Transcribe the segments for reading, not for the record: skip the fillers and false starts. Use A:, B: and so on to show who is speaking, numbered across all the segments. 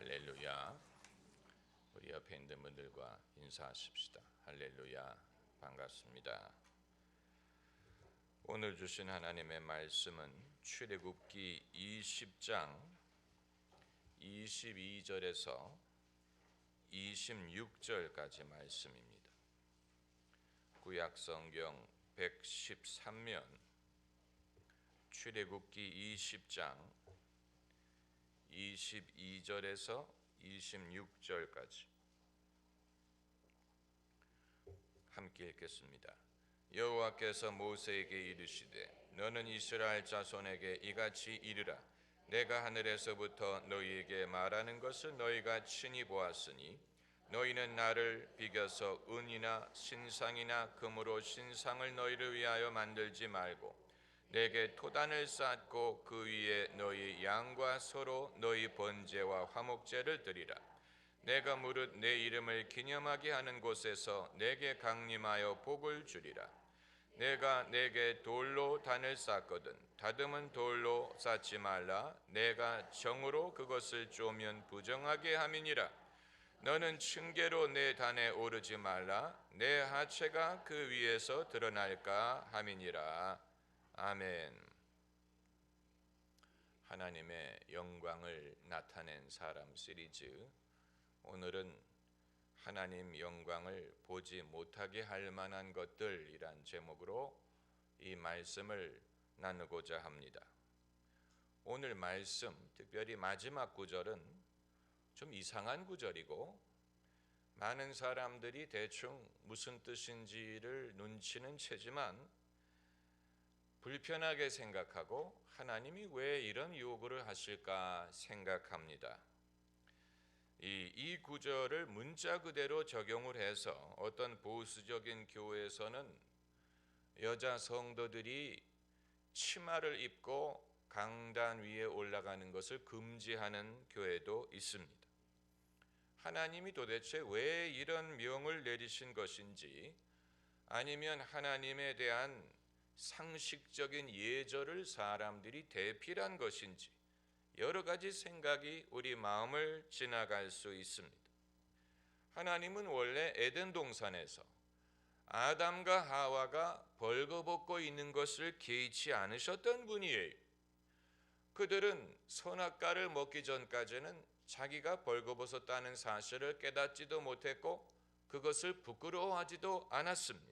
A: 할렐루야. 우리 옆에 있는 분들과 인사하십시다. 할렐루야. 반갑습니다. 오늘 주신 하나님의 말씀은 출애굽기 20장 22절에서 26절까지 말씀입니다. 구약성경 113면 출애굽기 20장 22절에서 26절까지 함께 읽겠습니다. 여호와께서 모세에게 이르시되 너는 이스라엘 자손에게 이같이 이르라. 내가 하늘에서부터 너희에게 말하는 것을 너희가 친히 보았으니 너희는 나를 비겨서 은이나 신상이나 금으로 신상을 너희를 위하여 만들지 말고 내게 토단을 쌓고 그 위에 너희 양과 서로 너희 번제와 화목제를 드리라. 내가 무릇 내 이름을 기념하게 하는 곳에서 내게 강림하여 복을 주리라. 내가 내게 돌로 단을 쌓거든 다듬은 돌로 쌓지 말라. 내가 정으로 그것을 쪼면 부정하게 함이니라. 너는 층계로 내 단에 오르지 말라. 내 하체가 그 위에서 드러날까 함이니라. 아멘. 하나님의 영광을 나타낸 사람 시리즈, 오늘은 하나님 영광을 보지 못하게 할 만한 것들이란 제목으로 이 말씀을 나누고자 합니다. 오늘 말씀, 특별히 마지막 구절은 좀 이상한 구절이고 많은 사람들이 대충 무슨 뜻인지를 눈치는 채지만 불편하게 생각하고 하나님이 왜 이런 요구를 하실까 생각합니다. 이 구절을 문자 그대로 적용을 해서 어떤 보수적인 교회에서는 여자 성도들이 치마를 입고 강단 위에 올라가는 것을 금지하는 교회도 있습니다. 하나님이 도대체 왜 이런 명을 내리신 것인지, 아니면 하나님에 대한 상식적인 예절을 사람들이 대필한 것인지 여러 가지 생각이 우리 마음을 지나갈 수 있습니다. 하나님은 원래 에덴 동산에서 아담과 하와가 벌거벗고 있는 것을 개의치 않으셨던 분이에요. 그들은 선악과를 먹기 전까지는 자기가 벌거벗었다는 사실을 깨닫지도 못했고 그것을 부끄러워하지도 않았습니다.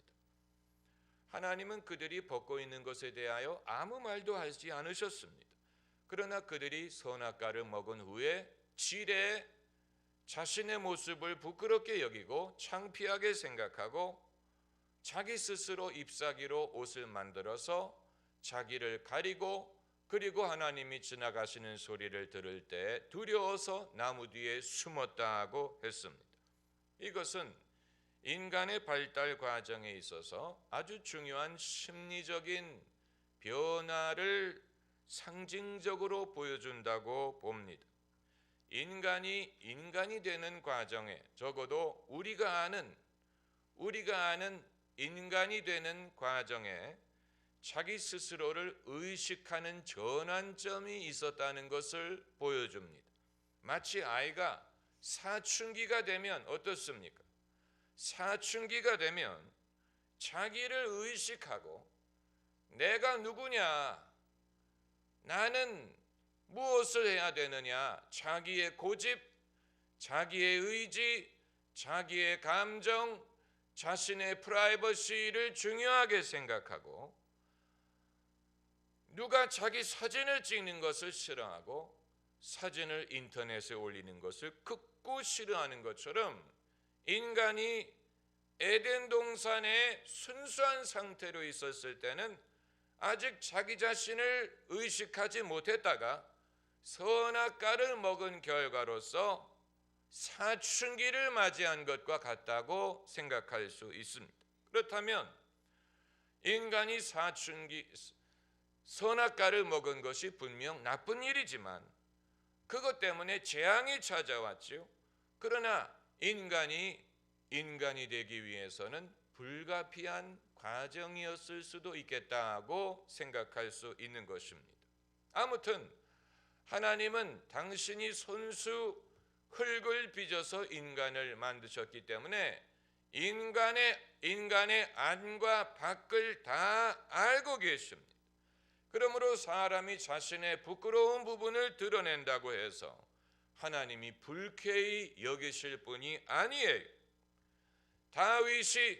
A: 하나님은 그들이 벗고 있는 것에 대하여 아무 말도 하지 않으셨습니다. 그러나 그들이 선악과를 먹은 후에 지레 자신의 모습을 부끄럽게 여기고 창피하게 생각하고 자기 스스로 잎사귀로 옷을 만들어서 자기를 가리고, 그리고 하나님이 지나가시는 소리를 들을 때 두려워서 나무 뒤에 숨었다고 했습니다. 이것은 인간의 발달 과정에 있어서 아주 중요한 심리적인 변화를 상징적으로 보여준다고 봅니다. 인간이 되는 과정에, 적어도 우리가 아는 인간이 되는 과정에 자기 스스로를 의식하는 전환점이 있었다는 것을 보여줍니다. 마치 아이가 사춘기가 되면 어떻습니까? 사춘기가 되면 자기를 의식하고 내가 누구냐, 나는 무엇을 해야 되느냐, 자기의 고집, 자기의 의지, 자기의 감정, 자신의 프라이버시를 중요하게 생각하고 누가 자기 사진을 찍는 것을 싫어하고 사진을 인터넷에 올리는 것을 극구 싫어하는 것처럼 인간이 에덴 동산의 순수한 상태로 있었을 때는 아직 자기 자신을 의식하지 못했다가 선악과를 먹은 결과로서 사춘기를 맞이한 것과 같다고 생각할 수 있습니다. 그렇다면 인간이 선악과를 먹은 것이 분명 나쁜 일이지만 그것 때문에 재앙이 찾아왔죠. 그러나 인간이 되기 위해서는 불가피한 과정이었을 수도 있겠다고 생각할 수 있는 것입니다. 아무튼 하나님은 당신이 손수 흙을 빚어서 인간을 만드셨기 때문에 인간의 안과 밖을 다 알고 계십니다. 그러므로 사람이 자신의 부끄러운 부분을 드러낸다고 해서 하나님이 불쾌히 여기실 분이 아니에요. 다윗이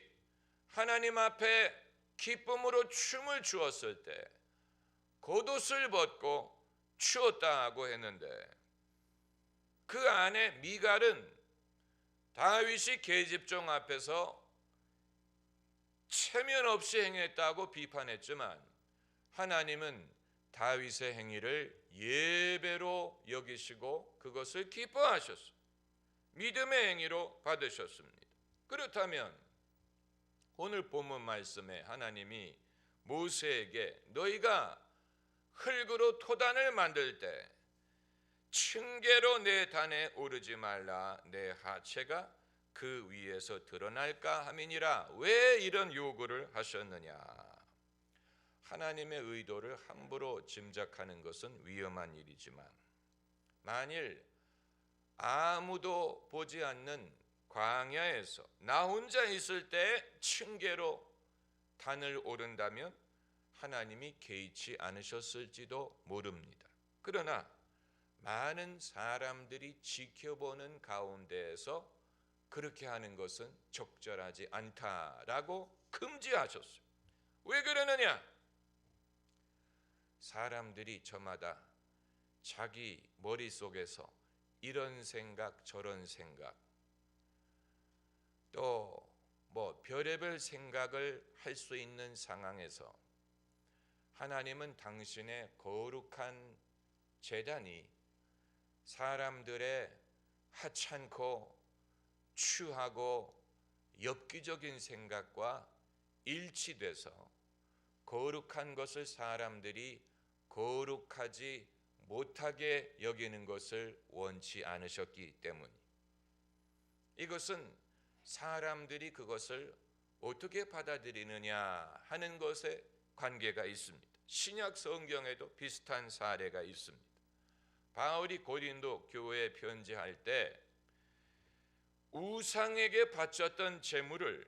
A: 하나님 앞에 기쁨으로 춤을 추었을 때 겉옷을 벗고 추었다고 했는데, 그 안에 미갈은 다윗이 계집종 앞에서 체면 없이 행했다고 비판했지만 하나님은 다윗의 행위를 예배로 여기시고 그것을 기뻐하셨습니다. 믿음의 행위로 받으셨습니다. 그렇다면 오늘 본문 말씀에 하나님이 모세에게 너희가 흙으로 토단을 만들 때 층계로 내 단에 오르지 말라, 내 하체가 그 위에서 드러날까 함이니라. 왜 이런 요구를 하셨느냐? 하나님의 의도를 함부로 짐작하는 것은 위험한 일이지만 만일 아무도 보지 않는 광야에서 나 혼자 있을 때 층계로 단을 오른다면 하나님이 개의치 않으셨을지도 모릅니다. 그러나 많은 사람들이 지켜보는 가운데에서 그렇게 하는 것은 적절하지 않다라고 금지하셨어요. 왜 그러느냐? 사람들이 저마다 자기 머릿속에서 이런 생각 저런 생각 또 별의별 생각을 할 수 있는 상황에서 하나님은 당신의 거룩한 제단이 사람들의 하찮고 추하고 엽기적인 생각과 일치돼서 거룩한 것을 사람들이 거룩하지 못하게 여기는 것을 원치 않으셨기 때문, 이것은 사람들이 그것을 어떻게 받아들이느냐 하는 것에 관계가 있습니다. 신약 성경에도 비슷한 사례가 있습니다. 바울이 고린도 교회에 편지할 때 우상에게 바쳤던 제물을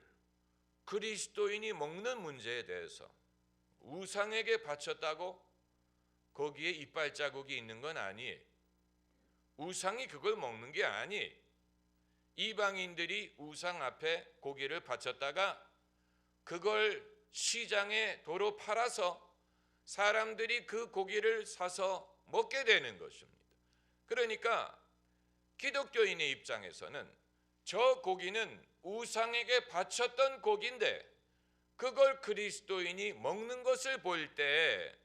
A: 그리스도인이 먹는 문제에 대해서 우상에게 바쳤다고 거기에 이빨 자국이 있는 건 아니에요. 우상이 그걸 먹는 게 아니에요. 이방인들이 우상 앞에 고기를 바쳤다가 그걸 시장에 도로 팔아서 사람들이 그 고기를 사서 먹게 되는 것입니다. 그러니까 기독교인의 입장에서는 저 고기는 우상에게 바쳤던 고기인데 그걸 그리스도인이 먹는 것을 볼 때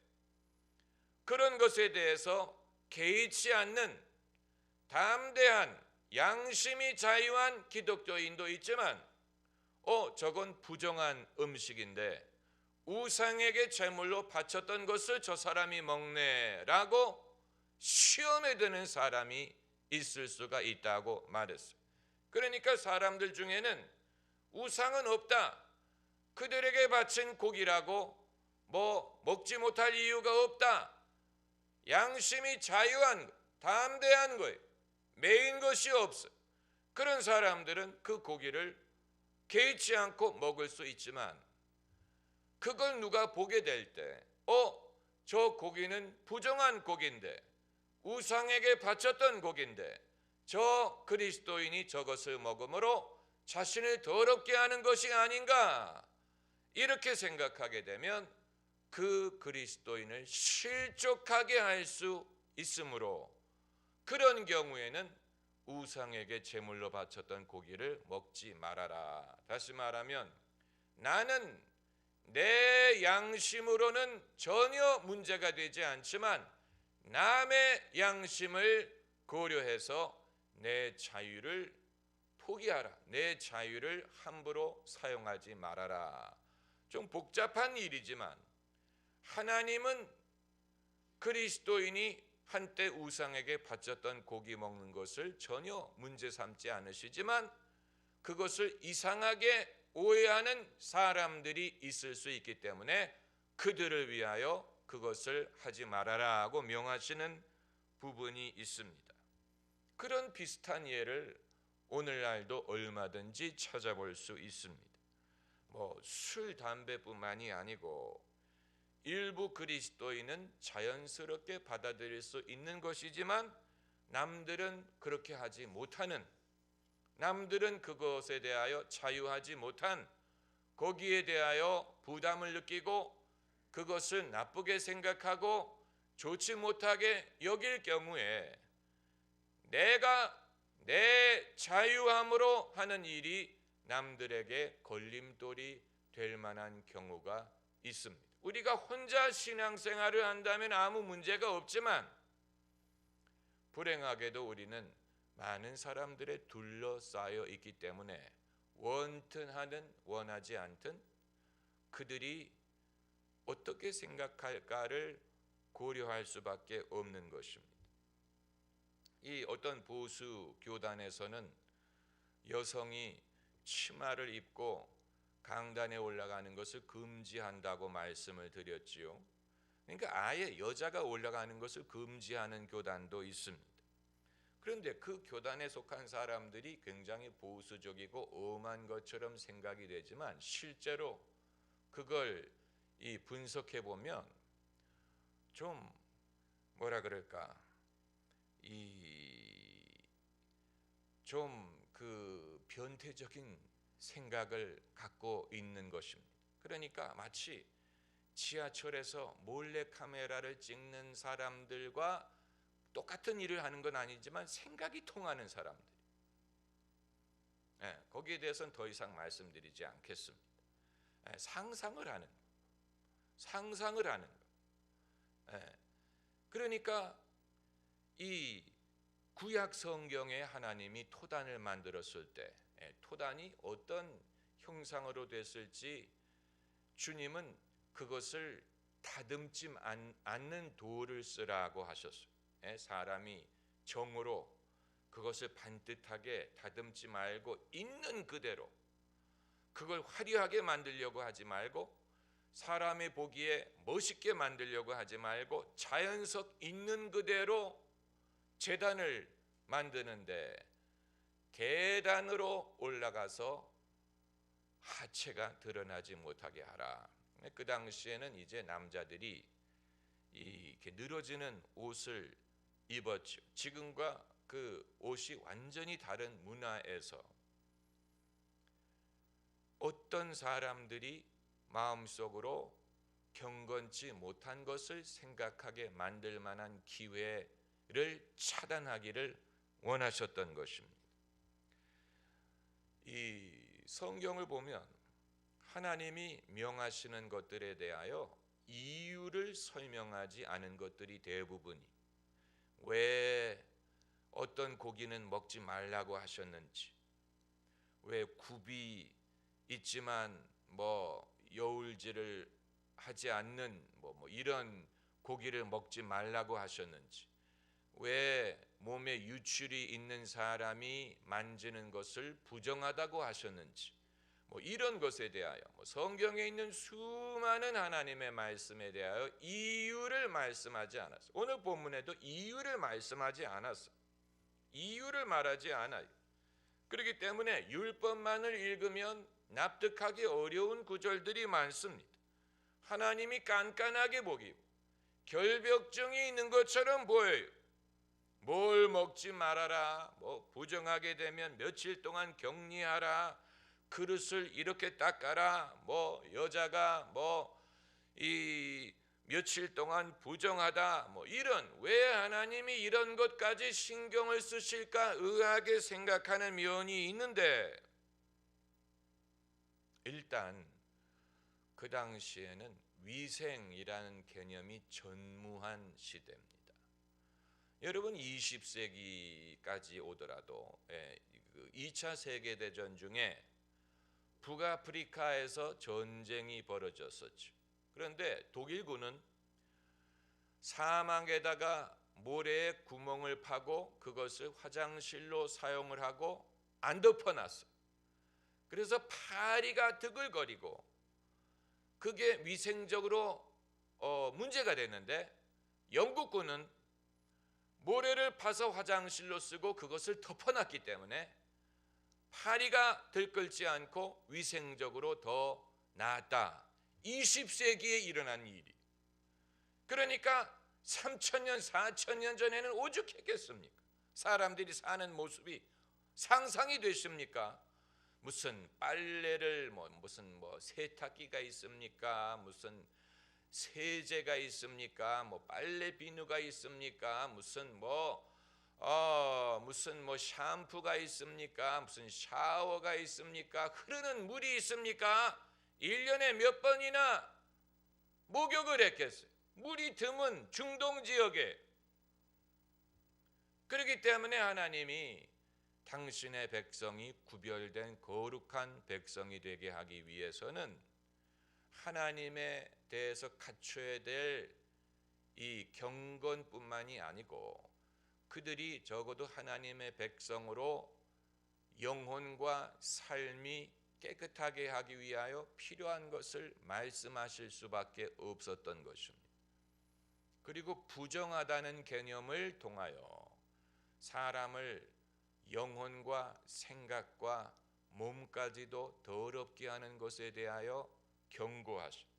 A: 그런 것에 대해서 개의치 않는 담대한 양심이 자유한 기독교인도 있지만 저건 부정한 음식인데 우상에게 제물로 바쳤던 것을 저 사람이 먹네라고 시험에 드는 사람이 있을 수가 있다고 말했어요. 그러니까 사람들 중에는 우상은 없다, 그들에게 바친 고기라고 먹지 못할 이유가 없다, 양심이 자유한 담대한 거예요. 매인 것이 없어요. 그런 사람들은 그 고기를 개의치 않고 먹을 수 있지만 그걸 누가 보게 될 때 저 고기는 부정한 고기인데 우상에게 바쳤던 고기인데 저 그리스도인이 저것을 먹음으로 자신을 더럽게 하는 것이 아닌가, 이렇게 생각하게 되면 그 그리스도인을 실족하게 할 수 있으므로 그런 경우에는 우상에게 제물로 바쳤던 고기를 먹지 말아라. 다시 말하면 나는 내 양심으로는 전혀 문제가 되지 않지만 남의 양심을 고려해서 내 자유를 포기하라, 내 자유를 함부로 사용하지 말아라. 좀 복잡한 일이지만 하나님은 그리스도인이 한때 우상에게 바쳤던 고기 먹는 것을 전혀 문제 삼지 않으시지만 그것을 이상하게 오해하는 사람들이 있을 수 있기 때문에 그들을 위하여 그것을 하지 말아라 하고 명하시는 부분이 있습니다. 그런 비슷한 예를 오늘날도 얼마든지 찾아볼 수 있습니다. 술, 담배뿐만이 아니고 일부 그리스도인은 자연스럽게 받아들일 수 있는 것이지만 남들은 그렇게 하지 못하는, 남들은 그것에 대하여 자유하지 못한, 거기에 대하여 부담을 느끼고 그것을 나쁘게 생각하고 좋지 못하게 여길 경우에 내가 내 자유함으로 하는 일이 남들에게 걸림돌이 될 만한 경우가 있습니다. 우리가 혼자 신앙생활을 한다면 아무 문제가 없지만 불행하게도 우리는 많은 사람들에 둘러싸여 있기 때문에 원튼 하든 원하지 않든 그들이 어떻게 생각할까를 고려할 수밖에 없는 것입니다. 이 어떤 보수 교단에서는 여성이 치마를 입고 강단에 올라가는 것을 금지한다고 말씀을 드렸지요. 그러니까 아예 여자가 올라가는 것을 금지하는 교단도 있습니다. 그런데 그 교단에 속한 사람들이 굉장히 보수적이고 엄한 것처럼 생각이 되지만 실제로 그걸 분석해 보면 좀 뭐라 그럴까, 좀 그 변태적인 생각을 갖고 있는 것입니다. 그러니까 마치 지하철에서 몰래 카메라를 찍는 사람들과 똑같은 일을 하는 건 아니지만 생각이 통하는 사람들. 거기에 대해서는 더 이상 말씀드리지 않겠습니다. 상상을 하는 거. 그러니까 이 구약 성경에 하나님이 토단을 만들었을 때 토단이 어떤 형상으로 됐을지 주님은 그것을 다듬지 않는 돌을 쓰라고 하셨어요. 사람이 정으로 그것을 반듯하게 다듬지 말고 있는 그대로, 그걸 화려하게 만들려고 하지 말고 사람이 보기에 멋있게 만들려고 하지 말고 자연석 있는 그대로 제단을 만드는데 계단으로 올라가서 하체가 드러나지 못하게 하라. 그 당시에는 이제 남자들이 이렇게 늘어지는 옷을 입었죠. 지금과 그 옷이 완전히 다른 문화에서 어떤 사람들이 마음속으로 경건치 못한 것을 생각하게 만들 만한 기회를 차단하기를 원하셨던 것입니다. 이 성경을 보면 하나님이 명하시는 것들에 대하여 이유를 설명하지 않은 것들이 대부분이, 왜 어떤 고기는 먹지 말라고 하셨는지, 왜 굽이 있지만 여울질을 하지 않는 이런 고기를 먹지 말라고 하셨는지, 왜 몸에 유출이 있는 사람이 만지는 것을 부정하다고 하셨는지, 이런 것에 대하여 성경에 있는 수많은 하나님의 말씀에 대하여 이유를 말씀하지 않았어요. 오늘 본문에도 이유를 말씀하지 않았어요. 이유를 말하지 않아요. 그렇기 때문에 율법만을 읽으면 납득하기 어려운 구절들이 많습니다. 하나님이 깐깐하게 보기고 결벽증이 있는 것처럼 보여요. 뭘 먹지 말아라, 부정하게 되면 며칠 동안 격리하라, 그릇을 이렇게 닦아라, 여자가 이 며칠 동안 부정하다, 이런, 왜 하나님이 이런 것까지 신경을 쓰실까 의아하게 생각하는 면이 있는데, 일단 그 당시에는 위생이라는 개념이 전무한 시대입니다. 여러분 20세기까지 오더라도 2차 세계대전 중에 북아프리카에서 전쟁이 벌어졌었죠. 그런데 독일군은 사막에다가 모래에 구멍을 파고 그것을 화장실로 사용을 하고 안 덮어놨어요. 그래서 파리가 드글거리고 그게 위생적으로 문제가 됐는데 영국군은 모래를 파서 화장실로 쓰고 그것을 덮어놨기 때문에 파리가 들끓지 않고 위생적으로 더 나았다. 20세기에 일어난 일이. 그러니까 3,000년, 4,000년 전에는 오죽했겠습니까? 사람들이 사는 모습이 상상이 되십니까? 무슨 빨래를 무슨 세탁기가 있습니까? 무슨 세제가 있습니까? 빨래 비누가 있습니까? 무슨 샴푸가 있습니까? 무슨 샤워가 있습니까? 흐르는 물이 있습니까? 1년에 몇 번이나 목욕을 했겠어요? 물이 드문 중동 지역에. 그렇기 때문에 하나님이 당신의 백성이 구별된 거룩한 백성이 되게 하기 위해서는 하나님에 대해서 갖춰야 될 이 경건뿐만이 아니고 그들이 적어도 하나님의 백성으로 영혼과 삶이 깨끗하게 하기 위하여 필요한 것을 말씀하실 수밖에 없었던 것입니다. 그리고 부정하다는 개념을 통하여 사람을 영혼과 생각과 몸까지도 더럽게 하는 것에 대하여 경고하시고,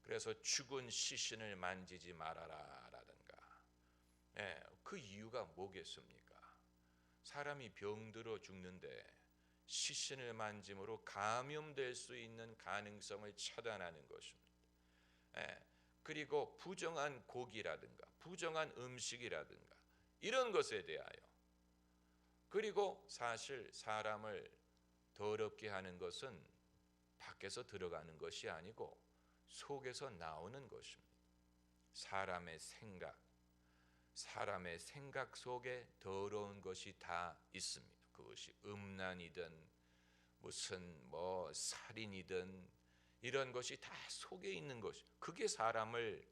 A: 그래서 죽은 시신을 만지지 말아라 라든가. 그 이유가 뭐겠습니까? 사람이 병들어 죽는데 시신을 만짐으로 감염될 수 있는 가능성을 차단하는 것입니다. 그리고 부정한 고기라든가 부정한 음식이라든가 이런 것에 대하여, 그리고 사실 사람을 더럽게 하는 것은 밖에서 들어가는 것이 아니고 속에서 나오는 것입니다. 사람의 생각 속에 더러운 것이 다 있습니다. 그것이 음란이든 무슨 살인이든 이런 것이 다 속에 있는 것이, 그게 사람을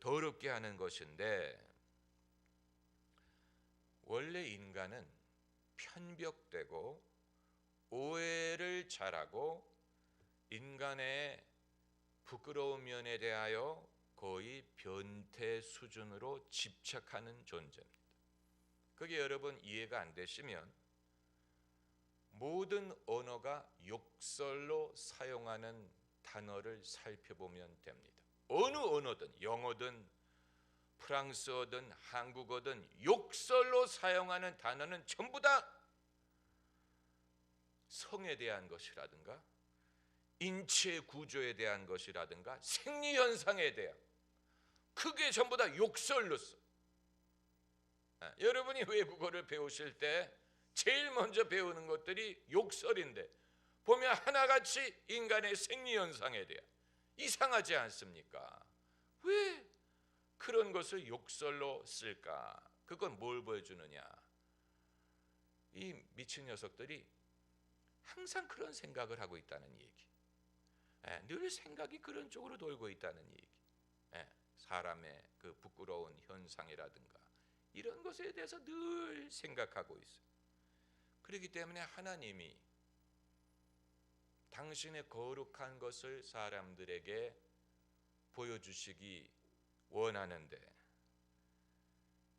A: 더럽게 하는 것인데, 원래 인간은 편벽되고 오해를 잘하고 인간의 부끄러운 면에 대하여 거의 변태 수준으로 집착하는 존재입니다. 그게 여러분 이해가 안 되시면 모든 언어가 욕설로 사용하는 단어를 살펴보면 됩니다. 어느 언어든, 영어든 프랑스어든 한국어든 욕설로 사용하는 단어는 전부 다 성에 대한 것이라든가 인체 구조에 대한 것이라든가 생리현상에 대한, 그게 전부 다 욕설로 써. 여러분이 외국어를 배우실 때 제일 먼저 배우는 것들이 욕설인데 보면 하나같이 인간의 생리현상에 대한, 이상하지 않습니까? 왜 그런 것을 욕설로 쓸까? 그건 뭘 보여주느냐? 이 미친 녀석들이 항상 그런 생각을 하고 있다는 얘기. 늘 생각이 그런 쪽으로 돌고 있다는 얘기. 사람의 그 부끄러운 현상이라든가 이런 것에 대해서 늘 생각하고 있어요. 그렇기 때문에 하나님이 당신의 거룩한 것을 사람들에게 보여주시기 원하는데,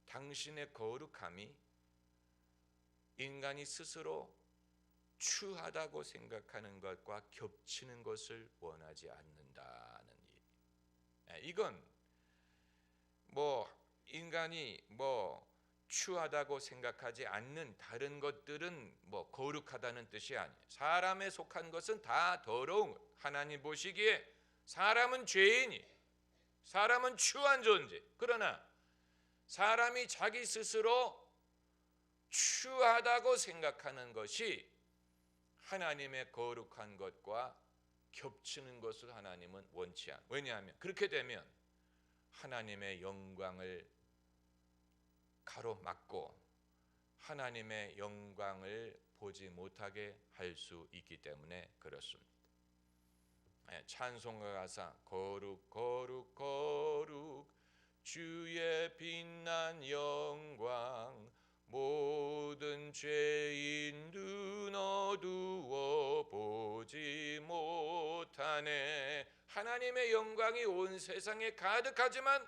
A: 당신의 거룩함이 인간이 스스로 추하다고 생각하는 것과 겹치는 것을 원하지 않는다는 얘기. 이건 인간이 추하다고 생각하지 않는 다른 것들은 거룩하다는 뜻이 아니에요. 사람에 속한 것은 다 더러운 것. 하나님 보시기에 사람은 죄인이, 사람은 추한 존재. 그러나 사람이 자기 스스로 추하다고 생각하는 것이 하나님의 거룩한 것과 겹치는 것을 하나님은 원치 않아요. 왜냐하면 그렇게 되면 하나님의 영광을 가로막고 하나님의 영광을 보지 못하게 할 수 있기 때문에 그렇습니다. 찬송가 가사 거룩 거룩 거룩 주의 빛난 영광 모든 죄인 눈 어두워 보지 못하네. 하나님의 영광이 온 세상에 가득하지만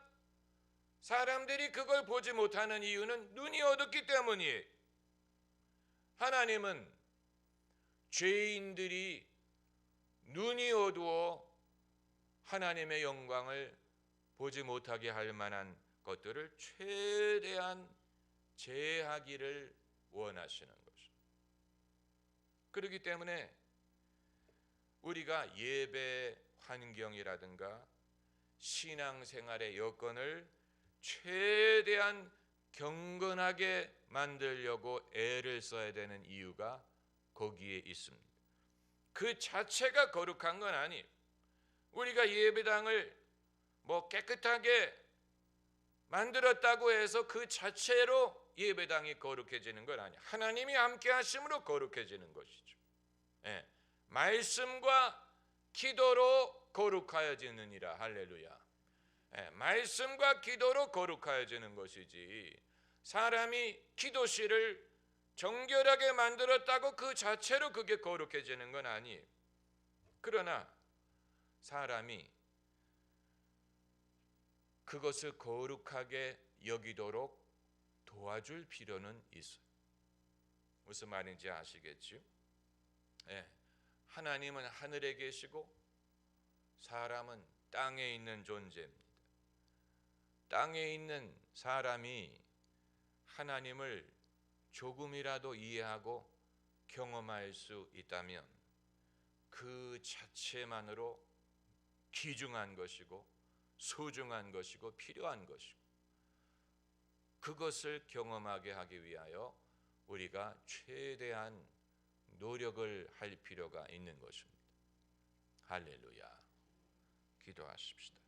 A: 사람들이 그걸 보지 못하는 이유는 눈이 어둡기 때문이에요. 하나님은 죄인들이 눈이 어두워 하나님의 영광을 보지 못하게 할 만한 것들을 최대한 제하기를 원하시는 것입니다. 그렇기 때문에 우리가 예배 환경이라든가 신앙생활의 여건을 최대한 경건하게 만들려고 애를 써야 되는 이유가 거기에 있습니다. 그 자체가 거룩한 건 아니에요. 우리가 예배당을 깨끗하게 만들었다고 해서 그 자체로 예배당이 거룩해지는 건 아니에요. 하나님이 함께 하심으로 거룩해지는 것이죠. 말씀과 기도로 거룩하여지느니라. 할렐루야. 말씀과 기도로 거룩하여지는 것이지, 사람이 기도실을 정결하게 만들었다고 그 자체로 그게 거룩해지는 건 아니에요. 그러나 사람이 그것을 거룩하게 여기도록 도와줄 필요는 있어요. 무슨 말인지 아시겠죠? 하나님은 하늘에 계시고 사람은 땅에 있는 존재입니다. 땅에 있는 사람이 하나님을 조금이라도 이해하고 경험할 수 있다면 그 자체만으로 귀중한 것이고 소중한 것이고 필요한 것이고, 그것을 경험하게 하기 위하여 우리가 최대한 노력을 할 필요가 있는 것입니다. 할렐루야. 기도하십시다.